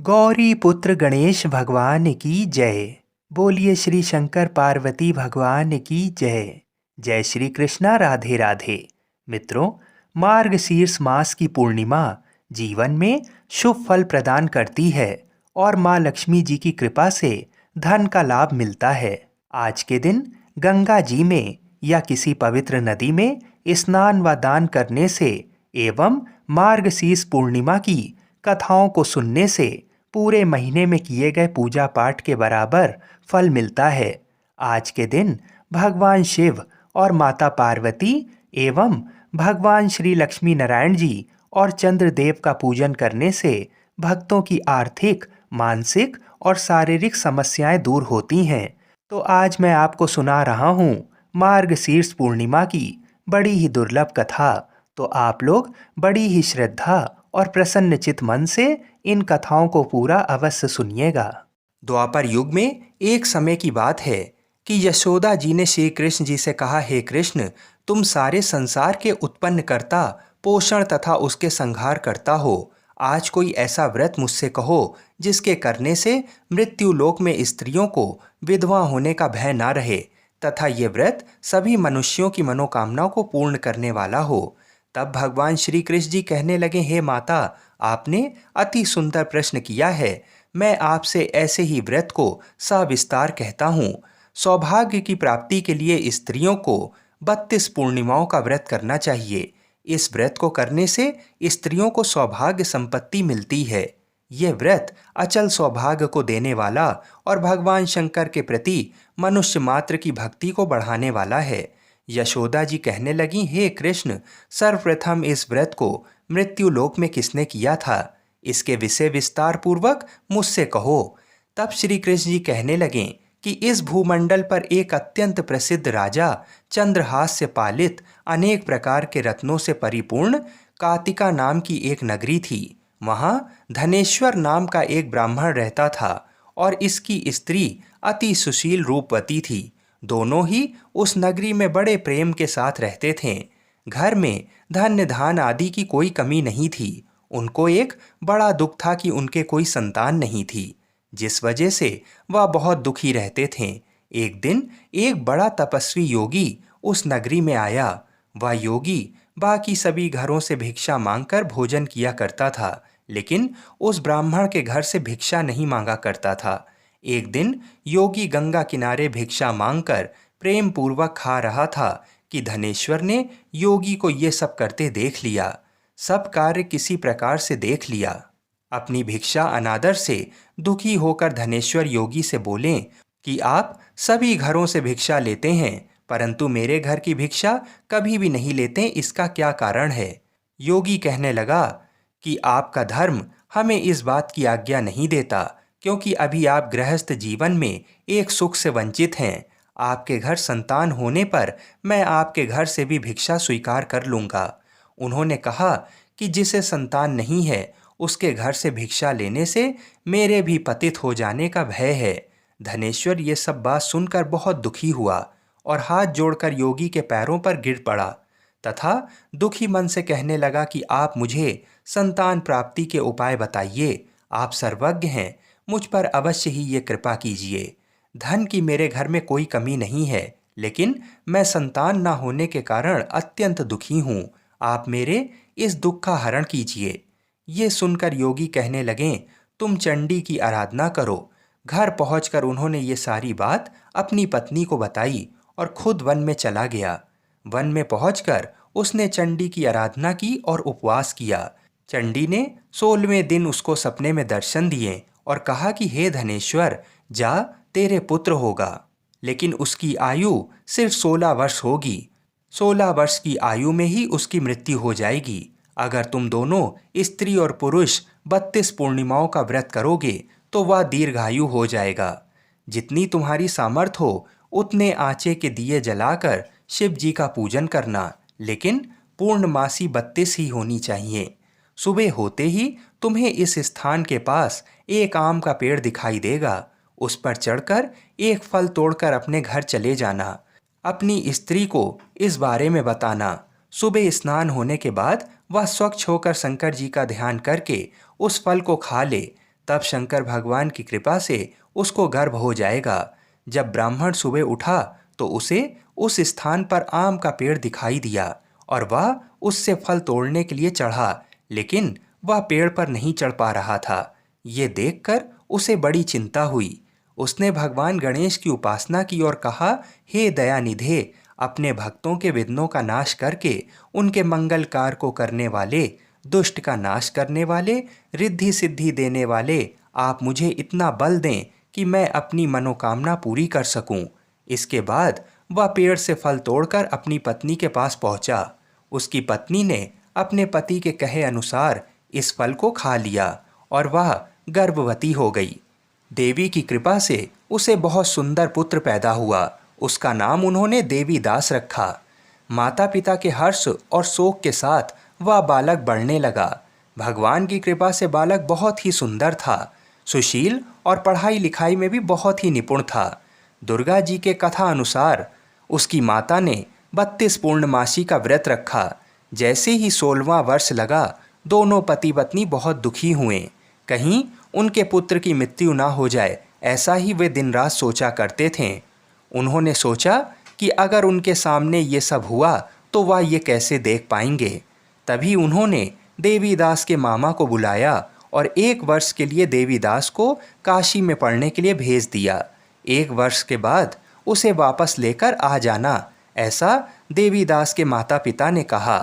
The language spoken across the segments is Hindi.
गौरी पुत्र गणेश भगवान की जय। बोलिए श्री शंकर पार्वती भगवान की जय। जय श्री कृष्णा, राधे राधे। मित्रों, मार्गशीर्ष मास की पूर्णिमा जीवन में शुभ फल प्रदान करती है और माँ लक्ष्मी जी की कृपा से धन का लाभ मिलता है। आज के दिन गंगा जी में या किसी पवित्र नदी में स्नान व दान करने से एवं मार्गशीर्ष पूर्णिमा की कथाओं को सुनने से पूरे महीने में किए गए पूजा पाठ के बराबर फल मिलता है। आज के दिन भगवान शिव और माता पार्वती एवं भगवान श्री लक्ष्मी नारायण जी और चंद्रदेव का पूजन करने से भक्तों की आर्थिक, मानसिक और शारीरिक समस्याएं दूर होती हैं। तो आज मैं आपको सुना रहा हूँ मार्गशीर्ष पूर्णिमा की बड़ी ही दुर्लभ कथा। तो आप लोग बड़ी ही श्रद्धा और प्रसन्नचित मन से इन कथाओं को पूरा अवश्य सुनिएगा। द्वापर युग में एक समय की बात है कि यशोदा जी ने श्री कृष्ण जी से कहा, हे कृष्ण, तुम सारे संसार के उत्पन्न करता, पोषण तथा उसके संहार करता हो। आज कोई ऐसा व्रत मुझसे कहो जिसके करने से मृत्यु लोक में स्त्रियों को विधवा होने का भय ना रहे तथा ये व्रत सभी मनुष्यों की मनोकामनाओं को पूर्ण करने वाला हो। तब भगवान श्री कृष्ण जी कहने लगे, हे माता, आपने अति सुंदर प्रश्न किया है। मैं आपसे ऐसे ही व्रत को सविस्तार कहता हूँ। सौभाग्य की प्राप्ति के लिए स्त्रियों को 32 पूर्णिमाओं का व्रत करना चाहिए। इस व्रत को करने से स्त्रियों को सौभाग्य संपत्ति मिलती है। यह व्रत अचल सौभाग्य को देने वाला और भगवान शंकर के प्रति मनुष्य मात्र की भक्ति को बढ़ाने वाला है। यशोदा जी कहने लगी, हे कृष्ण, सर्वप्रथम इस व्रत को मृत्यु लोक में किसने किया था? इसके विषय विस्तार पूर्वक मुझसे कहो। तब श्री कृष्ण जी कहने लगे कि इस भूमंडल पर एक अत्यंत प्रसिद्ध राजा, चंद्रहास से पालित, अनेक प्रकार के रत्नों से परिपूर्ण कातिका नाम की एक नगरी थी। वहां धनेश्वर नाम का एक ब्राह्मण रहता था और इसकी स्त्री अति सुशील रूपवती थी। दोनों ही उस नगरी में बड़े प्रेम के साथ रहते थे। घर में धन्य धान आदि की कोई कमी नहीं थी। उनको एक बड़ा दुख था कि उनके कोई संतान नहीं थी, जिस वजह से वह बहुत दुखी रहते थे। एक दिन एक बड़ा तपस्वी योगी उस नगरी में आया। वह योगी बाकी सभी घरों से भिक्षा मांगकर भोजन किया करता था, लेकिन उस ब्राह्मण के घर से भिक्षा नहीं मांगा करता था। एक दिन योगी गंगा किनारे भिक्षा मांगकर प्रेम पूर्वक खा रहा था कि धनेश्वर ने योगी को ये सब करते देख लिया। सब कार्य किसी प्रकार से देख लिया। अपनी भिक्षा अनादर से दुखी होकर धनेश्वर योगी से बोले कि आप सभी घरों से भिक्षा लेते हैं, परंतु मेरे घर की भिक्षा कभी भी नहीं लेते, इसका क्या कारण है? योगी कहने लगा कि आपका धर्म हमें इस बात की आज्ञा नहीं देता, क्योंकि अभी आप गृहस्थ जीवन में एक सुख से वंचित हैं। आपके घर संतान होने पर मैं आपके घर से भी भिक्षा स्वीकार कर लूँगा। उन्होंने कहा कि जिसे संतान नहीं है उसके घर से भिक्षा लेने से मेरे भी पतित हो जाने का भय है। धनेश्वर ये सब बात सुनकर बहुत दुखी हुआ और हाथ जोड़कर योगी के पैरों पर गिर पड़ा तथा दुखी मन से कहने लगा कि आप मुझे संतान प्राप्ति के उपाय बताइए। आप सर्वज्ञ हैं, मुझ पर अवश्य ही ये कृपा कीजिए। धन की मेरे घर में कोई कमी नहीं है, लेकिन मैं संतान न होने के कारण अत्यंत दुखी हूँ। आप मेरे इस दुख का हरण कीजिए। ये सुनकर योगी कहने लगे, तुम चंडी की आराधना करो। घर पहुंचकर उन्होंने ये सारी बात अपनी पत्नी को बताई और खुद वन में चला गया। वन में पहुंचकर उसने चंडी की आराधना की और उपवास किया। चंडी ने 16वें दिन उसको सपने में दर्शन दिए और कहा कि हे धनेश्वर, जा, तेरे पुत्र होगा, लेकिन उसकी आयु सिर्फ 16 वर्ष होगी। 16 वर्ष की आयु में ही उसकी मृत्यु हो जाएगी। अगर तुम दोनों स्त्री और पुरुष 32 पूर्णिमाओं का व्रत करोगे तो वह दीर्घायु हो जाएगा। जितनी तुम्हारी सामर्थ हो उतने आंचे के दिए जलाकर शिव जी का पूजन करना, लेकिन पूर्णमासी 32 ही होनी चाहिए। सुबह होते ही तुम्हें इस स्थान के पास एक आम का पेड़ दिखाई देगा। उस पर चढ़कर एक फल तोड़कर अपने घर चले जाना। अपनी स्त्री को इस बारे में बताना। सुबह स्नान होने के बाद वह स्वच्छ होकर शंकर जी का ध्यान करके उस फल को खा ले तब शंकर भगवान की कृपा से उसको गर्भ हो जाएगा। जब ब्राह्मण सुबह उठा तो उसे उस स्थान पर आम का पेड़ दिखाई दिया और वह उससे फल तोड़ने के लिए चढ़ा, लेकिन वह पेड़ पर नहीं चढ़ पा रहा था। ये देखकर उसे बड़ी चिंता हुई। उसने भगवान गणेश की उपासना की और कहा, हे दयानिधे, अपने भक्तों के विघ्नों का नाश करके उनके मंगल कार्य को करने वाले, दुष्ट का नाश करने वाले, रिद्धि सिद्धि देने वाले, आप मुझे इतना बल दें कि मैं अपनी मनोकामना पूरी कर सकूं। इसके बाद वह पेड़ से फल तोड़कर अपनी पत्नी के पास पहुंचा। उसकी पत्नी ने अपने पति के कहे अनुसार इस फल को खा लिया और वह गर्भवती हो गई। देवी की कृपा से उसे बहुत सुंदर पुत्र पैदा हुआ। उसका नाम उन्होंने देवी दास रखा। माता पिता के हर्ष और शोक के साथ वह बालक बढ़ने लगा। भगवान की कृपा से बालक बहुत ही सुंदर था, सुशील और पढ़ाई लिखाई में भी बहुत ही निपुण था। दुर्गा जी के कथा अनुसार उसकी माता ने 32 पूर्णमासी का व्रत रखा। जैसे ही 16वां वर्ष लगा, दोनों पति पत्नी बहुत दुखी हुए। कहीं उनके पुत्र की मृत्यु ना हो जाए, ऐसा ही वे दिन रात सोचा करते थे। उन्होंने सोचा कि अगर उनके सामने ये सब हुआ तो वह ये कैसे देख पाएंगे। तभी उन्होंने देवीदास के मामा को बुलाया और 1 वर्ष के लिए देवीदास को काशी में पढ़ने के लिए भेज दिया। 1 वर्ष के बाद उसे वापस लेकर आ जाना, ऐसा देवीदास के माता पिता ने कहा।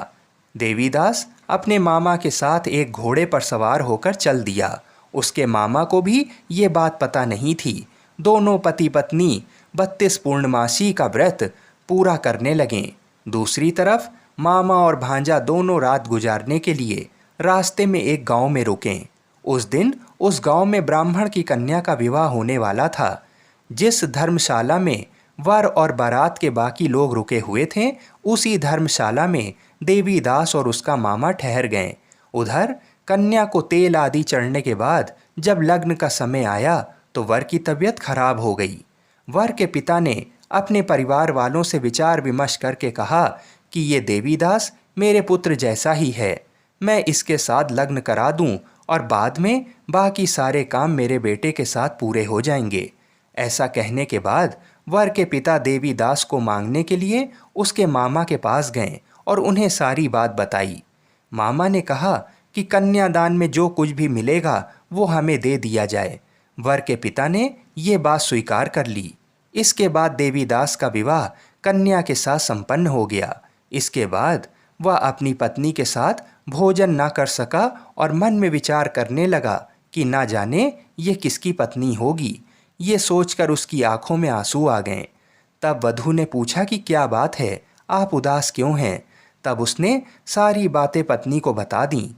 देवीदास अपने मामा के साथ एक घोड़े पर सवार होकर चल दिया। उसके मामा को भी ये बात पता नहीं थी। दोनों पति पत्नी 32 पूर्णमासी का व्रत पूरा करने लगे। दूसरी तरफ मामा और भांजा दोनों रात गुजारने के लिए रास्ते में एक गांव में रुके। उस दिन उस गांव में ब्राह्मण की कन्या का विवाह होने वाला था। जिस धर्मशाला में वर और बारात के बाकी लोग रुके हुए थे, उसी धर्मशाला में देवीदास और उसका मामा ठहर गए। उधर कन्या को तेल आदि चढ़ने के बाद जब लग्न का समय आया तो वर की तबीयत खराब हो गई। वर के पिता ने अपने परिवार वालों से विचार विमर्श करके कहा कि ये देवीदास मेरे पुत्र जैसा ही है, मैं इसके साथ लग्न करा दूं और बाद में बाकी सारे काम मेरे बेटे के साथ पूरे हो जाएंगे। ऐसा कहने के बाद वर के पिता देवीदास को मांगने के लिए उसके मामा के पास गए और उन्हें सारी बात बताई। मामा ने कहा कि कन्यादान में जो कुछ भी मिलेगा वो हमें दे दिया जाए। वर के पिता ने ये बात स्वीकार कर ली। इसके बाद देवीदास का विवाह कन्या के साथ संपन्न हो गया। इसके बाद वह अपनी पत्नी के साथ भोजन ना कर सका और मन में विचार करने लगा कि ना जाने ये किसकी पत्नी होगी। ये सोचकर उसकी आंखों में आंसू आ गए। तब वधू ने पूछा कि क्या बात है, आप उदास क्यों हैं? तब उसने सारी बातें पत्नी को बता दी।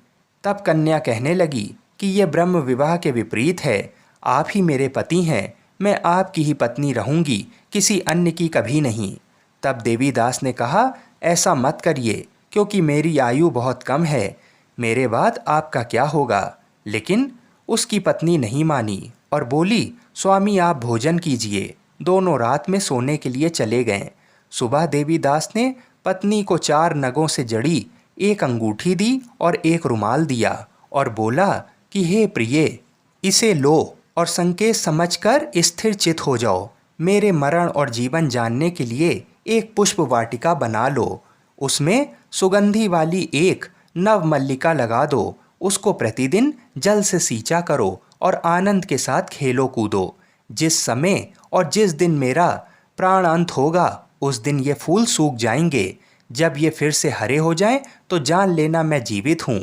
तब कन्या कहने लगी कि यह ब्रह्म विवाह के विपरीत है। आप ही मेरे पति हैं, मैं आपकी ही पत्नी रहूंगी, किसी अन्य की कभी नहीं। तब देवीदास ने कहा, ऐसा मत करिए, क्योंकि मेरी आयु बहुत कम है, मेरे बाद आपका क्या होगा। लेकिन उसकी पत्नी नहीं मानी और बोली, स्वामी आप भोजन कीजिए। दोनों रात में सोने के लिए चले गए। सुबह देवीदास ने पत्नी को 4 नगों से जड़ी एक अंगूठी दी और एक रुमाल दिया और बोला कि हे प्रिय, इसे लो और संकेत समझकर स्थिर चित हो जाओ। मेरे मरण और जीवन जानने के लिए एक पुष्प वाटिका बना लो। उसमें सुगंधी वाली एक नव मल्लिका लगा दो। उसको प्रतिदिन जल से सींचा करो और आनंद के साथ खेलो कूदो। जिस समय और जिस दिन मेरा प्राण अंत होगा, उस दिन ये फूल सूख जाएंगे। जब ये फिर से हरे हो जाएं तो जान लेना मैं जीवित हूँ।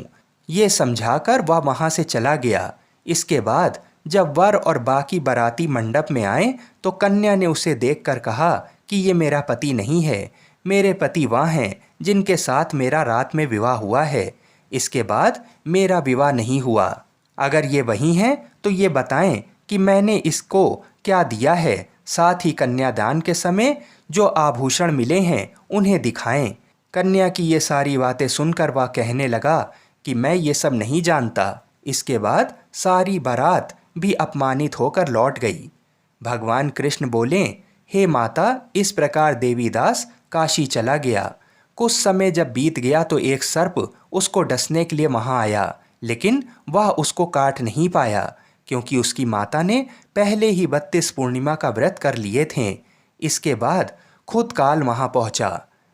ये समझाकर वह वहाँ से चला गया। इसके बाद जब वर और बाकी बाराती मंडप में आए तो कन्या ने उसे देखकर कहा कि ये मेरा पति नहीं है, मेरे पति वह हैं जिनके साथ मेरा रात में विवाह हुआ है। इसके बाद मेरा विवाह नहीं हुआ। अगर ये वही हैं तो ये बताएं कि मैंने इसको क्या दिया है। साथ ही कन्यादान के समय जो आभूषण मिले हैं उन्हें दिखाएं। कन्या की ये सारी बातें सुनकर वह कहने लगा कि मैं ये सब नहीं जानता। इसके बाद सारी बारात भी अपमानित होकर लौट गई। भगवान कृष्ण बोले, हे माता, इस प्रकार देवीदास काशी चला गया। कुछ समय जब बीत गया तो एक सर्प उसको डसने के लिए वहाँ आया, लेकिन वह उसको काट नहीं पाया, क्योंकि उसकी माता ने पहले ही 32 पूर्णिमा का व्रत कर लिए थे। इसके बाद खुद काल वहां पहुंचा।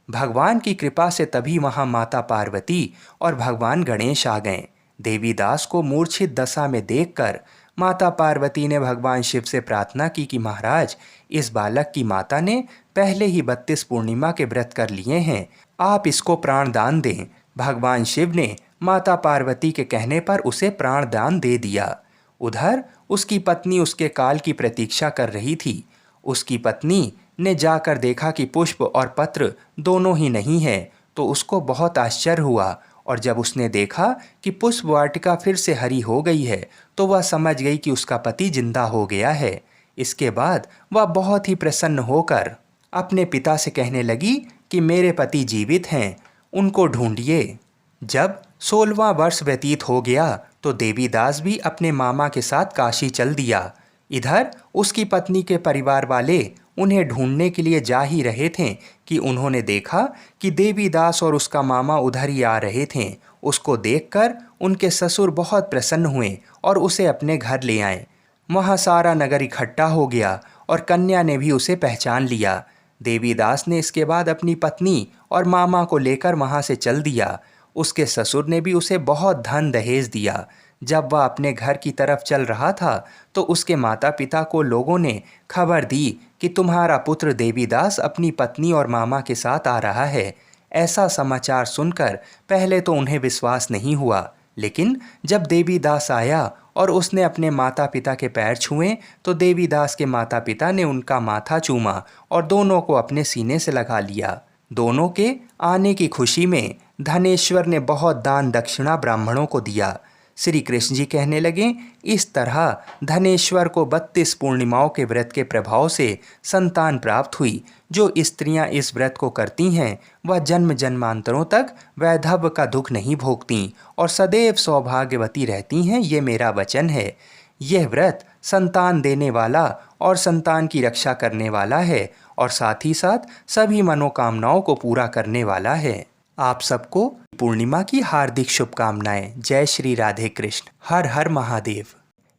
भगवान की कृपा से तभी वहां माता पार्वती और भगवान गणेश आ गए। देवीदास को मूर्छित दशा में देखकर माता पार्वती ने भगवान शिव से प्रार्थना की कि महाराज, इस बालक की माता ने पहले ही 32 पूर्णिमा के व्रत कर लिए हैं, आप इसको प्राण दान दें। भगवान शिव ने माता पार्वती के कहने पर उसे प्राण दान दे दिया। उधर उसकी पत्नी उसके काल की प्रतीक्षा कर रही थी। उसकी पत्नी ने जाकर देखा कि पुष्प और पत्र दोनों ही नहीं है, तो उसको बहुत आश्चर्य हुआ। और जब उसने देखा कि पुष्प वाटिका फिर से हरी हो गई है, तो वह समझ गई कि उसका पति जिंदा हो गया है। इसके बाद वह बहुत ही प्रसन्न होकर अपने पिता से कहने लगी कि मेरे पति जीवित हैं, उनको ढूंढिए। जब 16वां वर्ष व्यतीत हो गया तो देवीदास भी अपने मामा के साथ काशी चल दिया। इधर उसकी पत्नी के परिवार वाले उन्हें ढूंढने के लिए जा ही रहे थे कि उन्होंने देखा कि देवीदास और उसका मामा उधर ही आ रहे थे। उसको देखकर उनके ससुर बहुत प्रसन्न हुए और उसे अपने घर ले आए। वहाँ सारा नगर इकट्ठा हो गया और कन्या ने भी उसे पहचान लिया। देवीदास ने इसके बाद अपनी पत्नी और मामा को लेकर वहाँ से चल दिया। उसके ससुर ने भी उसे बहुत धन दहेज दिया। जब वह अपने घर की तरफ चल रहा था तो उसके माता पिता को लोगों ने खबर दी कि तुम्हारा पुत्र देवीदास अपनी पत्नी और मामा के साथ आ रहा है। ऐसा समाचार सुनकर पहले तो उन्हें विश्वास नहीं हुआ, लेकिन जब देवीदास आया और उसने अपने माता पिता के पैर छुए तो देवीदास के माता पिता ने उनका माथा चूमा और दोनों को अपने सीने से लगा लिया। दोनों के आने की खुशी में धनेश्वर ने बहुत दान दक्षिणा ब्राह्मणों को दिया। श्री कृष्ण जी कहने लगे, इस तरह धनेश्वर को 32 पूर्णिमाओं के व्रत के प्रभाव से संतान प्राप्त हुई। जो स्त्रियां इस व्रत को करती हैं वह जन्म जन्मांतरों तक वैधव्य का दुख नहीं भोगती और सदैव सौभाग्यवती रहती हैं, ये मेरा वचन है। यह व्रत संतान देने वाला और संतान की रक्षा करने वाला है और साथ ही साथ सभी मनोकामनाओं को पूरा करने वाला है। आप सबको पूर्णिमा की हार्दिक शुभकामनाएं। जय श्री राधे कृष्ण। हर हर महादेव।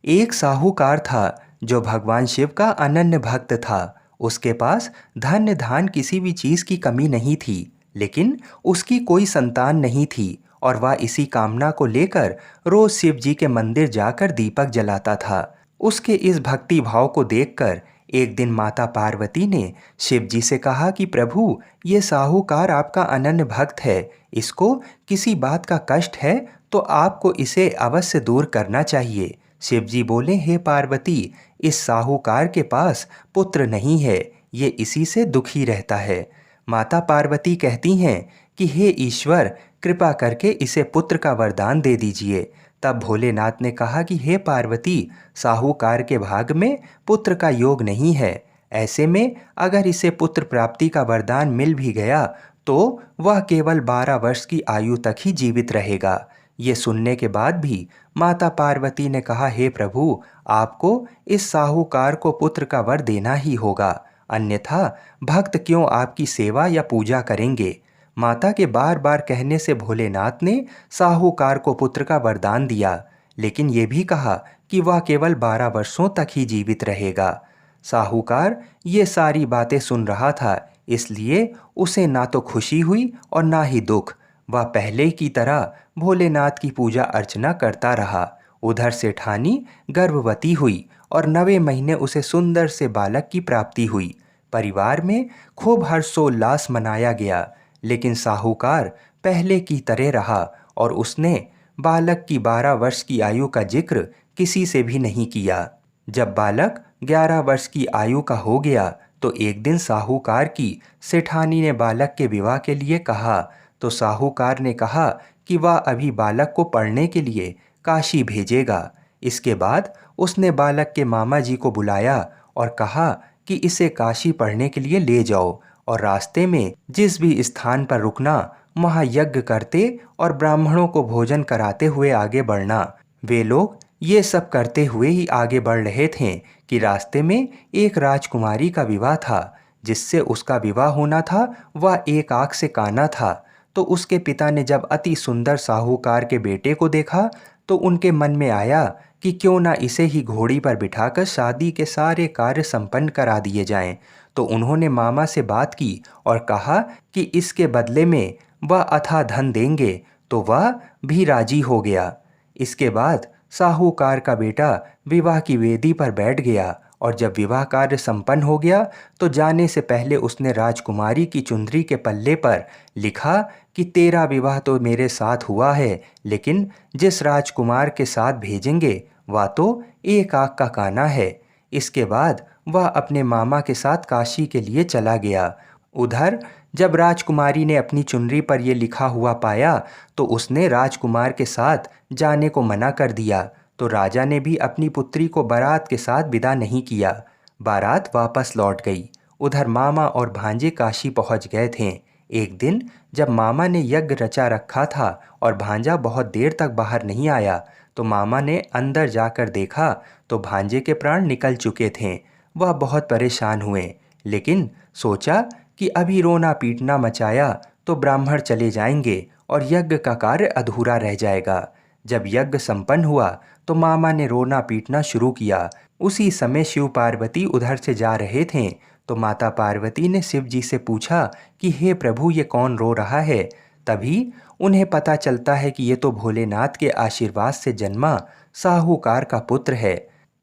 एक साहूकार था जो भगवान शिव का अनन्य भक्त था। उसके पास धन धान किसी भी चीज की कमी नहीं थी, लेकिन उसकी कोई संतान नहीं थी और वह इसी कामना को लेकर रोज शिव जी के मंदिर जाकर दीपक जलाता था। उसके इस भक्ति भाव को देखकर एक दिन माता पार्वती ने शिव जी से कहा कि प्रभु, ये साहूकार आपका अनन्य भक्त है, इसको किसी बात का कष्ट है तो आपको इसे अवश्य दूर करना चाहिए। शिव जी बोले, हे पार्वती, इस साहूकार के पास पुत्र नहीं है, ये इसी से दुखी रहता है। माता पार्वती कहती हैं कि हे ईश्वर, कृपा करके इसे पुत्र का वरदान दे दीजिए। तब भोलेनाथ ने कहा कि हे पार्वती, साहूकार के भाग में पुत्र का योग नहीं है। ऐसे में अगर इसे पुत्र प्राप्ति का वरदान मिल भी गया तो वह केवल 12 वर्ष की आयु तक ही जीवित रहेगा। ये सुनने के बाद भी माता पार्वती ने कहा, हे प्रभु, आपको इस साहूकार को पुत्र का वर देना ही होगा, अन्यथा भक्त क्यों आपकी सेवा या पूजा करेंगे। माता के बार बार कहने से भोलेनाथ ने साहूकार को पुत्र का वरदान दिया, लेकिन ये भी कहा कि वह केवल 12 वर्षों तक ही जीवित रहेगा। साहूकार ये सारी बातें सुन रहा था, इसलिए उसे ना तो खुशी हुई और ना ही दुख। वह पहले की तरह भोलेनाथ की पूजा अर्चना करता रहा। उधर सेठानी गर्भवती हुई और 9वें महीने उसे सुंदर से बालक की प्राप्ति हुई। परिवार में खूब हर्षोल्लास मनाया गया, लेकिन साहूकार पहले की तरह रहा और उसने बालक की 12 वर्ष की आयु का जिक्र किसी से भी नहीं किया। जब बालक 11 वर्ष की आयु का हो गया तो एक दिन साहूकार की सेठानी ने बालक के विवाह के लिए कहा, तो साहूकार ने कहा कि वह अभी बालक को पढ़ने के लिए काशी भेजेगा। इसके बाद उसने बालक के मामा जी को बुलाया और कहा कि इसे काशी पढ़ने के लिए ले जाओ और रास्ते में जिस भी स्थान पर रुकना वहाँ यज्ञ करते और ब्राह्मणों को भोजन कराते हुए आगे बढ़ना। वे लोग ये सब करते हुए ही आगे बढ़ रहे थे कि रास्ते में एक राजकुमारी का विवाह था। जिससे उसका विवाह होना था वह एक आंख से काना था। तो उसके पिता ने जब अति सुंदर साहूकार के बेटे को देखा तो उनके मन में आया कि क्यों ना इसे ही घोड़ी पर बिठाकर शादी के सारे कार्य संपन्न करा दिए जाएं। तो उन्होंने मामा से बात की और कहा कि इसके बदले में वह अथाह धन देंगे, तो वह भी राजी हो गया। इसके बाद साहूकार का बेटा विवाह की वेदी पर बैठ गया और जब विवाह कार्य संपन्न हो गया तो जाने से पहले उसने राजकुमारी की चुंदरी के पल्ले पर लिखा कि तेरा विवाह तो मेरे साथ हुआ है, लेकिन जिस राजकुमार के साथ भेजेंगे वह तो एक आँख का काना है। इसके बाद वह अपने मामा के साथ काशी के लिए चला गया। उधर जब राजकुमारी ने अपनी चुनरी पर यह लिखा हुआ पाया तो उसने राजकुमार के साथ जाने को मना कर दिया। तो राजा ने भी अपनी पुत्री को बारात के साथ विदा नहीं किया। बारात वापस लौट गई। उधर मामा और भांजे काशी पहुंच गए थे। एक दिन जब मामा ने यज्ञ रचा रखा था और भांजा बहुत देर तक बाहर नहीं आया, तो मामा ने अंदर जाकर देखा तो भांजे के प्राण निकल चुके थे। वह बहुत परेशान हुए, लेकिन सोचा कि अभी रोना पीटना मचाया तो ब्राह्मण चले जाएंगे और यज्ञ का कार्य अधूरा रह जाएगा। जब यज्ञ संपन्न हुआ तो मामा ने रोना पीटना शुरू किया। उसी समय शिव पार्वती उधर से जा रहे थे तो माता पार्वती ने शिव जी से पूछा कि हे प्रभु, ये कौन रो रहा है। तभी उन्हें पता चलता है कि ये तो भोलेनाथ के आशीर्वाद से जन्मा साहूकार का पुत्र है।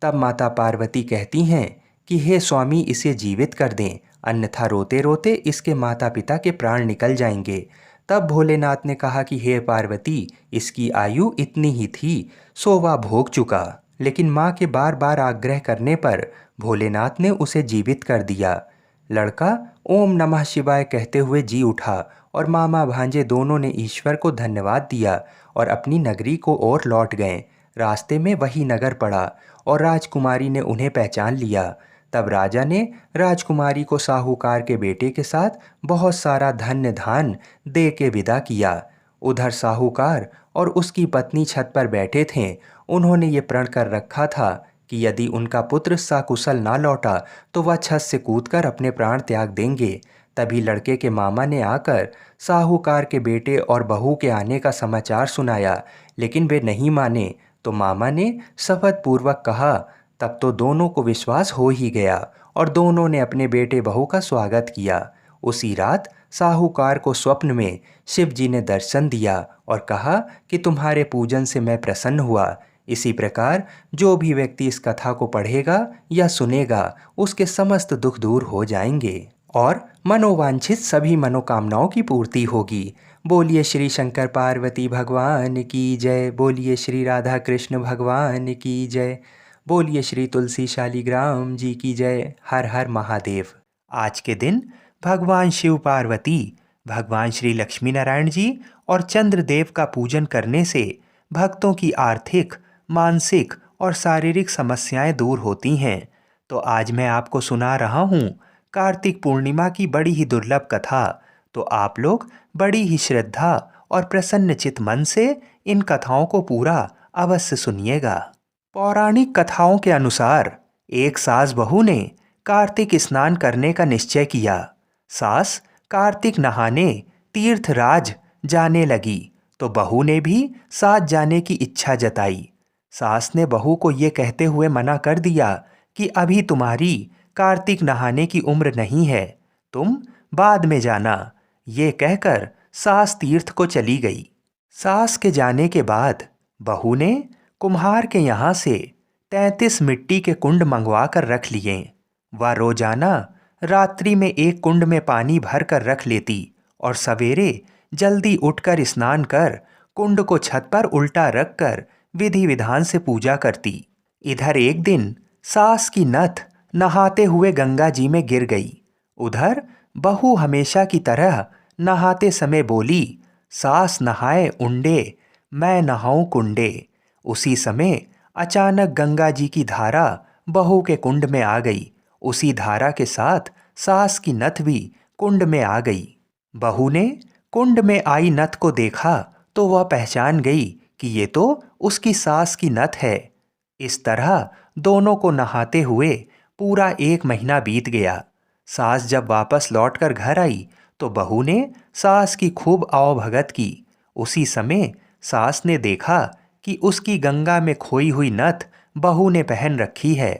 तब माता पार्वती कहती हैं कि हे स्वामी, इसे जीवित कर दें, अन्यथा रोते रोते इसके माता पिता के प्राण निकल जाएंगे। तब भोलेनाथ ने कहा कि हे पार्वती, इसकी आयु इतनी ही थी, सो वह भोग चुका। लेकिन माँ के बार बार आग्रह करने पर भोलेनाथ ने उसे जीवित कर दिया। लड़का ओम नमः शिवाय कहते हुए जी उठा और मामा भांजे दोनों ने ईश्वर को धन्यवाद दिया और अपनी नगरी को ओर लौट गए। रास्ते में वही नगर पड़ा और राजकुमारी ने उन्हें पहचान लिया। तब राजा ने राजकुमारी को साहूकार के बेटे के साथ बहुत सारा धन्य धान दे के विदा किया। उधर साहूकार और उसकी पत्नी छत पर बैठे थे। उन्होंने ये प्रण कर रखा था कि यदि उनका पुत्र सकुशल ना लौटा तो वह छत से कूदकर अपने प्राण त्याग देंगे। तभी लड़के के मामा ने आकर साहूकार के बेटे और बहू के आने का समाचार सुनाया, लेकिन वे नहीं माने। तो मामा ने शपथ पूर्वक कहा। तब तो दोनों को विश्वास हो ही गया और दोनों ने अपने बेटे बहू का स्वागत किया। उसी रात साहूकार को स्वप्न में शिव जी ने दर्शन दिया और कहा कि तुम्हारे पूजन से मैं प्रसन्न हुआ। इसी प्रकार जो भी व्यक्ति इस कथा को पढ़ेगा या सुनेगा उसके समस्त दुख दूर हो जाएंगे और मनोवांछित सभी मनोकामनाओं की पूर्ति होगी। बोलिए श्री शंकर पार्वती भगवान की जय। बोलिए श्री राधा कृष्ण भगवान की जय। बोलिए श्री तुलसी शालिग्राम जी की जय। हर हर महादेव। आज के दिन भगवान शिव पार्वती, भगवान श्री लक्ष्मी नारायण जी और चंद्रदेव का पूजन करने से भक्तों की आर्थिक, मानसिक और शारीरिक समस्याएं दूर होती हैं। तो आज मैं आपको सुना रहा हूँ कार्तिक पूर्णिमा की बड़ी ही दुर्लभ कथा। तो आप लोग बड़ी ही श्रद्धा और प्रसन्नचित मन से इन कथाओं को पूरा अवश्य सुनिएगा। पौराणिक कथाओं के अनुसार एक सास बहू ने कार्तिक स्नान करने का निश्चय किया। सास कार्तिक नहाने तीर्थराज जाने लगी तो बहू ने भी साथ जाने की इच्छा जताई। सास ने बहू को ये कहते हुए मना कर दिया कि अभी तुम्हारी कार्तिक नहाने की उम्र नहीं है, तुम बाद में जाना। ये कहकर सास तीर्थ को चली गई। सास के जाने के बाद बहू ने कुम्हार के यहाँ से 33 मिट्टी के कुंड मंगवा कर रख लिए। वह रोजाना रात्रि में एक कुंड में पानी भर कर रख लेती और सवेरे जल्दी उठकर स्नान कर कुंड को छत पर उल्टा रख कर विधि विधान से पूजा करती। इधर एक दिन सास की नथ नहाते हुए गंगा जी में गिर गई। उधर बहू हमेशा की तरह नहाते समय बोली, सास नहाए उंडे, मैं नहाऊं कुंडे। उसी समय अचानक गंगा जी की धारा बहू के कुंड में आ गई। उसी धारा के साथ सास की नथ भी कुंड में आ गई। बहू ने कुंड में आई नथ को देखा तो वह पहचान गई कि ये तो उसकी सास की नथ है। इस तरह दोनों को नहाते हुए पूरा 1 महीना बीत गया। सास जब वापस लौटकर घर आई तो बहू ने सास की खूब आवभगत की। उसी समय सास ने देखा कि उसकी गंगा में खोई हुई नथ बहू ने पहन रखी है।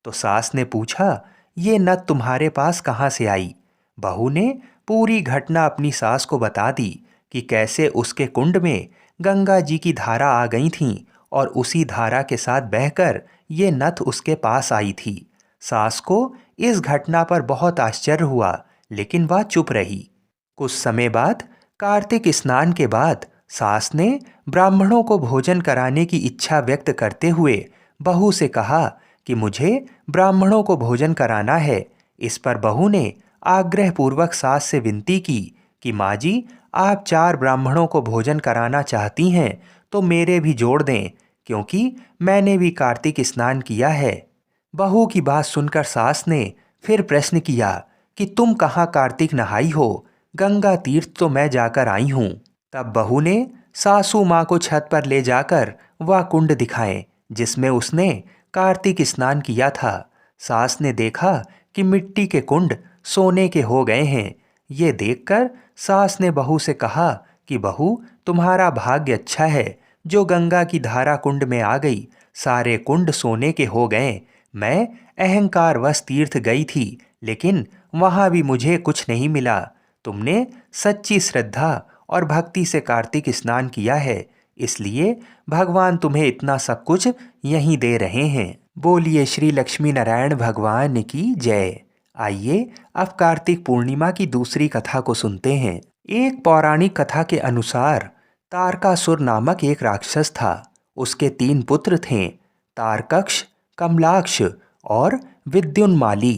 तो सास ने पूछा, ये नथ तुम्हारे पास कहाँ से आई? बहू ने पूरी घटना अपनी सास को बता दी कि कैसे उसके कुंड में गंगा जी की धारा आ गई थी और उसी धारा के साथ बहकर ये नथ उसके पास आई थी। सास को इस घटना पर बहुत आश्चर्य हुआ, लेकिन वह चुप रही। कुछ समय बाद कार्तिक स्नान के बाद सास ने ब्राह्मणों को भोजन कराने की इच्छा व्यक्त करते हुए बहू से कहा कि मुझे ब्राह्मणों को भोजन कराना है। इस पर बहू ने आग्रहपूर्वक सास से विनती की कि माँ जी, आप 4 ब्राह्मणों को भोजन कराना चाहती हैं तो मेरे भी जोड़ दें, क्योंकि मैंने भी कार्तिक स्नान किया है। बहू की बात सुनकर सास ने फिर प्रश्न किया कि तुम कहाँ कार्तिक नहाई हो? गंगा तीर्थ तो मैं जाकर आई हूँ। तब बहू ने सासू माँ को छत पर ले जाकर वह कुंड दिखाए जिसमें उसने कार्तिक स्नान किया था। सास ने देखा कि मिट्टी के कुंड सोने के हो गए हैं। ये देखकर सास ने बहू से कहा कि बहू, तुम्हारा भाग्य अच्छा है जो गंगा की धारा कुंड में आ गई। सारे कुंड सोने के हो गए। मैं अहंकारवश तीर्थ गई थी, लेकिन वहां भी मुझे कुछ नहीं मिला। तुमने सच्ची श्रद्धा और भक्ति से कार्तिक स्नान किया है, इसलिए भगवान तुम्हें इतना सब कुछ यहीं दे रहे हैं। बोलिए श्री लक्ष्मी नारायण भगवान की जय। आइए अब कार्तिक पूर्णिमा की दूसरी कथा को सुनते हैं। एक पौराणिक कथा के अनुसार तारकासुर नामक एक राक्षस था। उसके 3 पुत्र थे, तारकक्ष, कमलाक्ष और विद्युन्माली।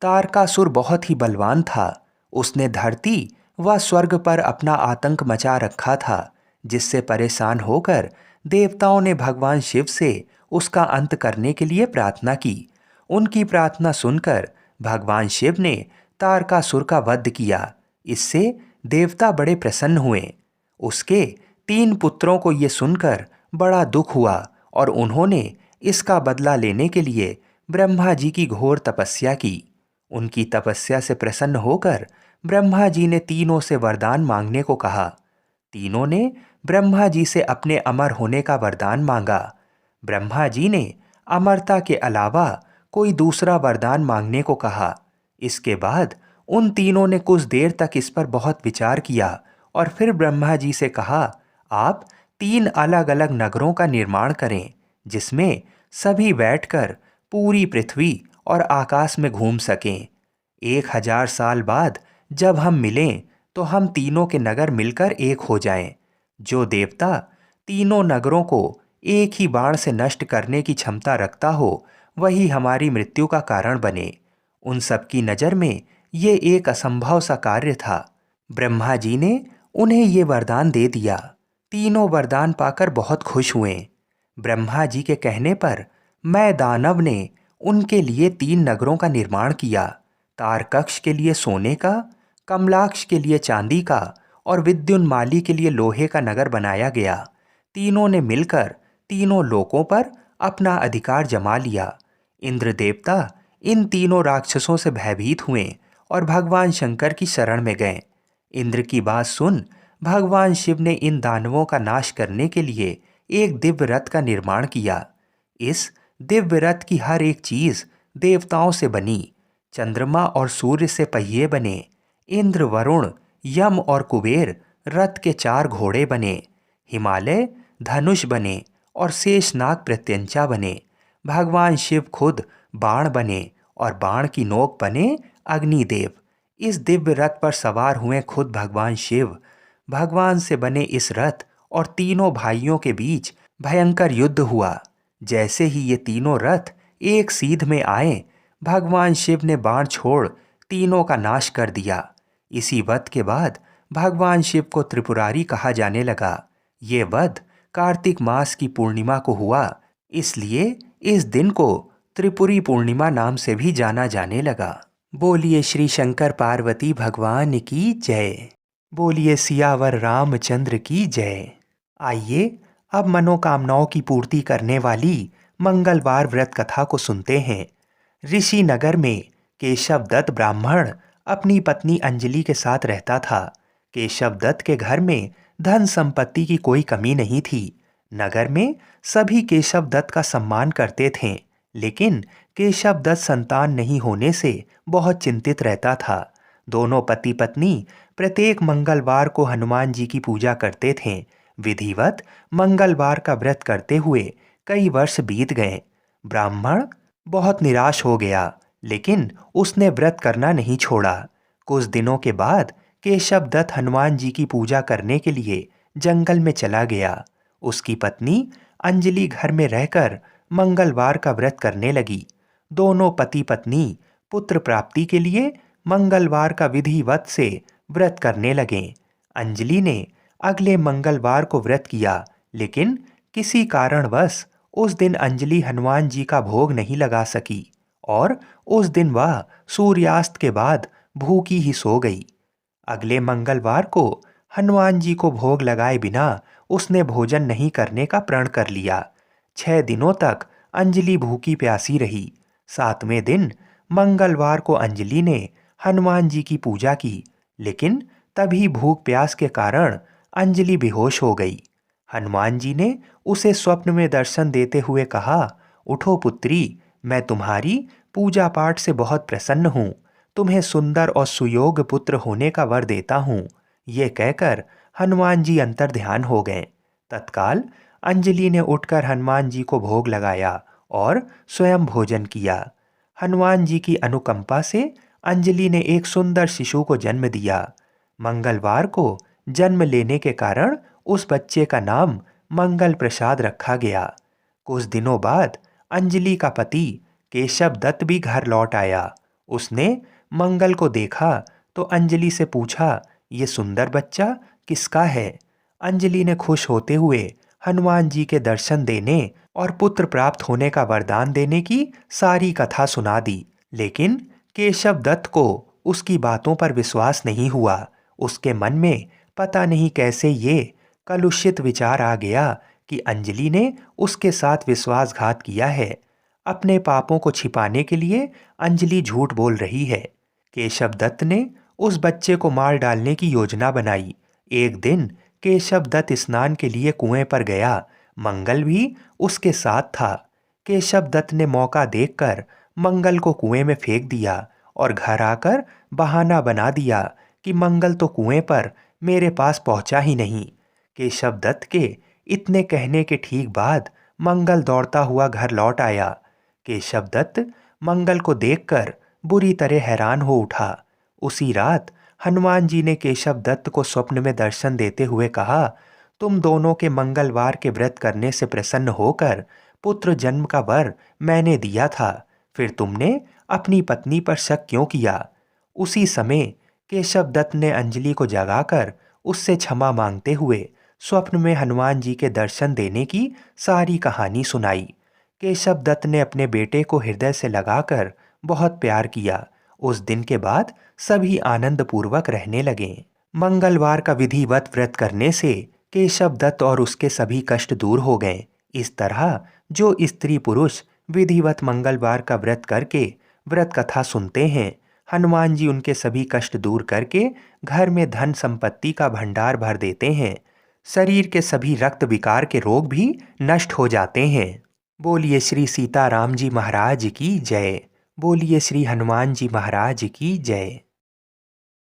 तारकासुर बहुत ही बलवान था। उसने धरती व स्वर्ग पर अपना आतंक मचा रखा था, जिससे परेशान होकर देवताओं ने भगवान शिव से उसका अंत करने के लिए प्रार्थना की। उनकी प्रार्थना सुनकर भगवान शिव ने तारकासुर का वध किया। इससे देवता बड़े प्रसन्न हुए। उसके 3 पुत्रों को ये सुनकर बड़ा दुख हुआ और उन्होंने इसका बदला लेने के लिए ब्रह्मा जी की घोर तपस्या की। उनकी तपस्या से प्रसन्न होकर ब्रह्मा जी ने तीनों से वरदान मांगने को कहा। तीनों ने ब्रह्मा जी से अपने अमर होने का वरदान मांगा। ब्रह्मा जी ने अमरता के अलावा कोई दूसरा वरदान मांगने को कहा। इसके बाद उन तीनों ने कुछ देर तक इस पर बहुत विचार किया और फिर ब्रह्मा जी से कहा, आप 3 अलग अलग नगरों का निर्माण करें, जिसमें सभी बैठकर पूरी पृथ्वी और आकाश में घूम सकें। 1000 साल बाद जब हम मिलें तो हम तीनों के नगर मिलकर एक हो जाएं। जो देवता तीनों नगरों को एक ही बाण से नष्ट करने की क्षमता रखता हो, वही हमारी मृत्यु का कारण बने। उन सबकी नज़र में ये एक असंभव सा कार्य था। ब्रह्मा जी ने उन्हें ये वरदान दे दिया। तीनों वरदान पाकर बहुत खुश हुए। ब्रह्मा जी के कहने पर मैं दानव ने उनके लिए 3 नगरों का निर्माण किया। तारकक्ष के लिए सोने का, कमलाक्ष के लिए चांदी का और विद्युन्माली के लिए लोहे का नगर बनाया गया। तीनों ने मिलकर तीनों लोकों पर अपना अधिकार जमा लिया। इंद्र देवता इन तीनों राक्षसों से भयभीत हुए और भगवान शंकर की शरण में गए। इंद्र की बात सुन भगवान शिव ने इन दानवों का नाश करने के लिए एक दिव्य रथ का निर्माण किया। इस दिव्य रथ की हर एक चीज देवताओं से बनी। चंद्रमा और सूर्य से पहिए बने। इंद्र, वरुण, यम और कुबेर रथ के 4 घोड़े बने। हिमालय धनुष बने और शेषनाग प्रत्यंचा बने। भगवान शिव खुद बाण बने और बाण की नोक बने अग्निदेव। इस दिव्य रथ पर सवार हुए खुद भगवान शिव। भगवान से बने इस रथ और तीनों भाइयों के बीच भयंकर युद्ध हुआ। जैसे ही ये तीनों रथ एक सीध में आए, भगवान शिव ने बाण छोड़ तीनों का नाश कर दिया। इसी वध के बाद भगवान शिव को त्रिपुरारी कहा जाने लगा। ये वध कार्तिक मास की पूर्णिमा को हुआ, इसलिए इस दिन को त्रिपुरी पूर्णिमा नाम से भी जाना जाने लगा। बोलिए श्री शंकर पार्वती भगवान की जय। बोलिए सियावर रामचंद्र की जय। आइए अब मनोकामनाओं की पूर्ति करने वाली मंगलवार व्रत कथा को सुनते हैं। ऋषि नगर में केशव दत्त ब्राह्मण अपनी पत्नी अंजलि के साथ रहता था। केशव दत्त के घर में धन संपत्ति की कोई कमी नहीं थी। नगर में सभी केशव दत्त का सम्मान करते थे, लेकिन केशव दत्त संतान नहीं होने से बहुत चिंतित रहता था। दोनों पति पत्नी प्रत्येक मंगलवार को हनुमान जी की पूजा करते थे। विधिवत मंगलवार का व्रत करते हुए कई वर्ष बीत गए। ब्राह्मण बहुत निराश हो गया, लेकिन उसने व्रत करना नहीं छोड़ा। कुछ दिनों के बाद केशव दत्त हनुमान जी की पूजा करने के लिए जंगल में चला गया। उसकी पत्नी अंजलि घर में रहकर मंगलवार का व्रत करने लगी। दोनों पति पत्नी पुत्र प्राप्ति के लिए मंगलवार का विधिवत से व्रत करने लगे। अंजलि ने अगले मंगलवार को व्रत किया, लेकिन किसी कारणवश उस दिन अंजलि हनुमान जी का भोग नहीं लगा सकी और उस दिन वह सूर्यास्त के बाद भूखी ही सो गई। अगले मंगलवार को हनुमान जी को भोग लगाए बिना उसने भोजन नहीं करने का प्रण कर लिया। 6 दिनों तक अंजलि भूखी प्यासी रही। 7वें दिन मंगलवार को अंजलि ने हनुमान जी की पूजा की, लेकिन तभी भूख प्यास के कारण अंजलि बेहोश हो गई। हनुमान जी ने उसे स्वप्न में दर्शन देते हुए कहा, उठो पुत्री, मैं तुम्हारी पूजा पाठ से बहुत प्रसन्न हूँ। तुम्हें सुंदर और सुयोग्य पुत्र होने का वर देता हूँ। ये कहकर हनुमान जी अंतर्ध्यान हो गए। तत्काल अंजलि ने उठकर हनुमान जी को भोग लगाया और स्वयं भोजन किया। हनुमान जी की अनुकंपा से अंजलि ने एक सुंदर शिशु को जन्म दिया। मंगलवार को जन्म लेने के कारण उस बच्चे का नाम मंगल प्रसाद रखा गया। कुछ दिनों बाद अंजलि का पति केशव दत्त भी घर लौट आया। उसने मंगल को देखा तो अंजलि से पूछा, ये सुंदर बच्चा किसका है? अंजलि ने खुश होते हुए हनुमान जी के दर्शन देने और पुत्र प्राप्त होने का वरदान देने की सारी कथा सुना दी, लेकिन केशव दत्त को उसकी बातों पर विश्वास नहीं हुआ। उसके मन में पता नहीं कैसे ये कलुषित विचार आ गया कि अंजलि ने उसके साथ विश्वासघात किया है। अपने पापों को छिपाने के लिए अंजलि झूठ बोल रही है। केशव दत्त ने उस बच्चे को मार डालने की योजना बनाई। एक दिन केशव दत्त स्नान के लिए कुएं पर गया। मंगल भी उसके साथ था। केशव दत्त ने मौका देखकर मंगल को कुएं में फेंक दिया और घर आकर बहाना बना दिया कि मंगल तो कुएं पर मेरे पास पहुंचा ही नहीं। केशव दत्त के इतने कहने के ठीक बाद मंगल दौड़ता हुआ घर लौट आया। केशव दत्त मंगल को देखकर बुरी तरह हैरान हो उठा। उसी रात हनुमान जी ने केशव दत्त को स्वप्न में दर्शन देते हुए कहा, तुम दोनों के मंगलवार के व्रत करने से प्रसन्न होकर पुत्र जन्म का वर मैंने दिया था, फिर तुमने अपनी पत्नी पर शक क्यों किया? उसी समय केशव दत्त ने अंजलि को जगाकर उससे क्षमा मांगते हुए स्वप्न में हनुमान जी के दर्शन देने की सारी कहानी सुनाई। केशव दत्त ने अपने बेटे को हृदय से लगाकर बहुत प्यार किया। उस दिन के बाद सभी आनंद पूर्वक रहने लगे। मंगलवार का विधिवत व्रत करने से केशव दत्त और उसके सभी कष्ट दूर हो गए। इस तरह जो स्त्री पुरुष विधिवत मंगलवार का व्रत करके व्रत कथा सुनते हैं, हनुमान जी उनके सभी कष्ट दूर करके घर में धन संपत्ति का भंडार भर देते हैं। शरीर के सभी रक्त विकार के रोग भी नष्ट हो जाते हैं। बोलिए श्री सीताराम जी महाराज की जय। बोलिए श्री हनुमान जी महाराज की जय।